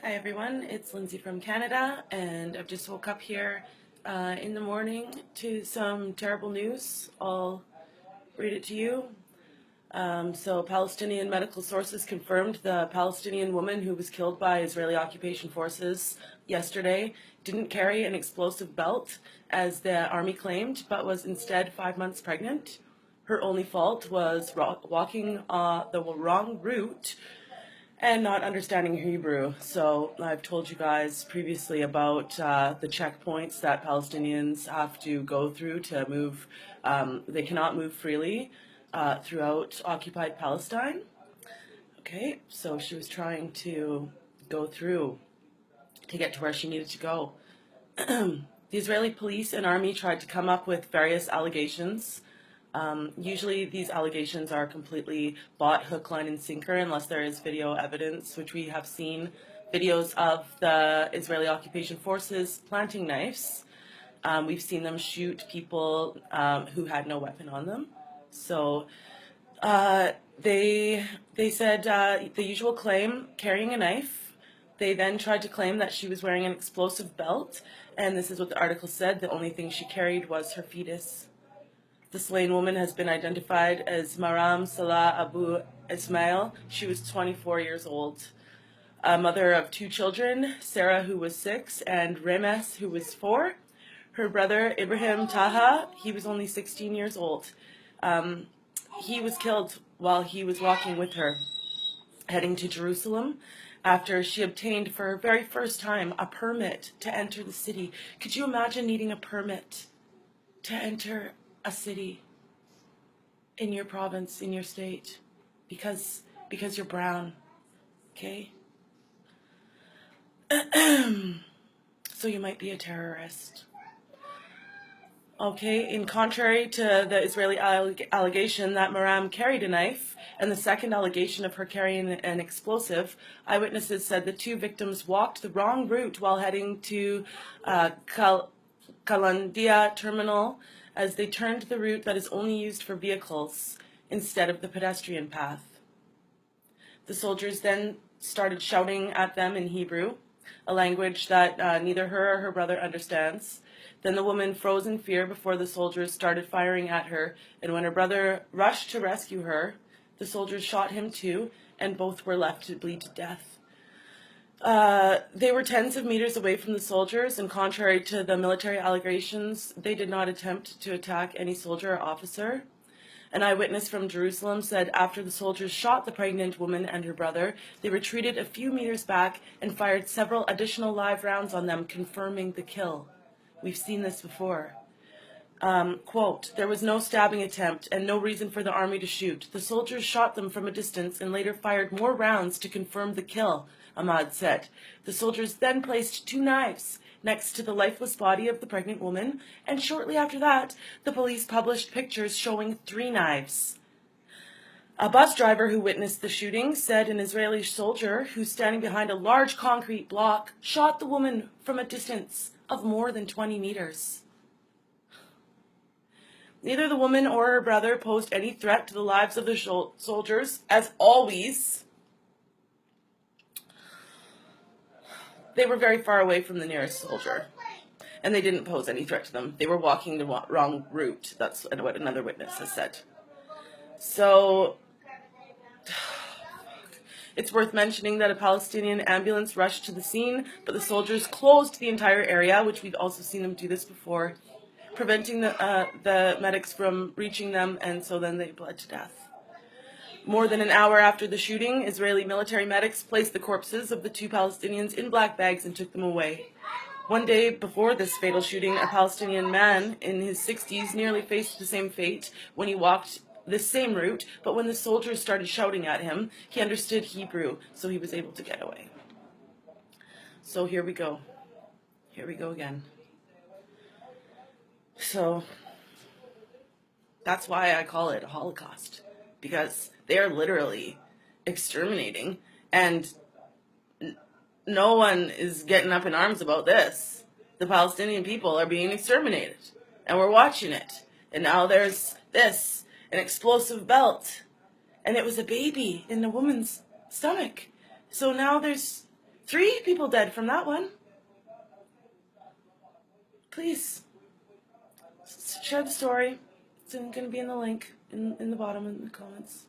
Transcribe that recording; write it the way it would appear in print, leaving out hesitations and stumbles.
Hi everyone, it's Lyndsay from Canada, and I've just woke up here in the morning to some terrible news. I'll read it to you. So Palestinian medical sources confirmed the Palestinian woman who was killed by Israeli occupation forces yesterday didn't carry an explosive belt, as the army claimed, but was instead 5 months pregnant. Her only fault was walking the wrong route and not understanding Hebrew. So I've told you guys previously about the checkpoints that Palestinians have to go through to move. They cannot move freely throughout occupied Palestine. Okay, so she was trying to go through to get to where she needed to go. The Israeli police and army tried to come up with various allegations. Usually these allegations are completely bought hook, line, and sinker unless there is video evidence, which we have seen videos of the Israeli occupation forces planting knives. We've seen them shoot people who had no weapon on them. So they said the usual claim, carrying a knife. They then tried to claim that she was wearing an explosive belt, and this is what the article said: the only thing she carried was her fetus. The slain woman has been identified as Maram Salah Abu Ismail. She was 24 years old, a mother of 2 children, Sarah, who was 6, and Remes, who was 4. Her brother, Ibrahim Taha, he was only 16 years old. He was killed while he was walking with her, heading to Jerusalem, after she obtained for her very first time a permit to enter the city. Could you imagine needing a permit to enter a city in your province, in your state, because you're brown, okay? So you might be a terrorist. Okay, in contrary to the Israeli allegation that Maram carried a knife and the second allegation of her carrying an explosive, eyewitnesses said the 2 victims walked the wrong route while heading to Kalandia terminal, as they turned the route that is only used for vehicles instead of the pedestrian path. The soldiers then started shouting at them in Hebrew, a language that neither her or her brother understands. Then the woman froze in fear before the soldiers started firing at her, and when her brother rushed to rescue her, the soldiers shot him too, and both were left to bleed to death. They were tens of meters away from the soldiers, and contrary to the military allegations, they did not attempt to attack any soldier or officer. An eyewitness from Jerusalem said after the soldiers shot the pregnant woman and her brother, they retreated a few meters back and fired several additional live rounds on them, confirming the kill. We've seen this before. Quote, there was no stabbing attempt and no reason for the army to shoot. The soldiers shot them from a distance and later fired more rounds to confirm the kill, Ahmad said. The soldiers then placed 2 knives next to the lifeless body of the pregnant woman, and shortly after that, the police published pictures showing 3 knives. A bus driver who witnessed the shooting said an Israeli soldier who's standing behind a large concrete block shot the woman from a distance of more than 20 meters. Neither the woman or her brother posed any threat to the lives of the soldiers, as always. They were very far away from the nearest soldier, and they didn't pose any threat to them. They were walking the wrong route. That's what another witness has said. So it's worth mentioning that a Palestinian ambulance rushed to the scene, but the soldiers closed the entire area, which we've also seen them do this before, preventing the medics from reaching them, and so then they bled to death. More than an hour after the shooting, Israeli military medics placed the corpses of the 2 Palestinians in black bags and took them away. One day before this fatal shooting, a Palestinian man in his 60s nearly faced the same fate when he walked this same route, but when the soldiers started shouting at him, he understood Hebrew, so he was able to get away. So here we go. Here we go again. So that's why I call it a Holocaust, because they are literally exterminating, and no one is getting up in arms about this. The Palestinian people are being exterminated, and we're watching it. And now there's this, an explosive belt, and it was a baby in the woman's stomach. So now there's 3 people dead from that one. Please, share the story. It's going to be in the link in the bottom in the comments.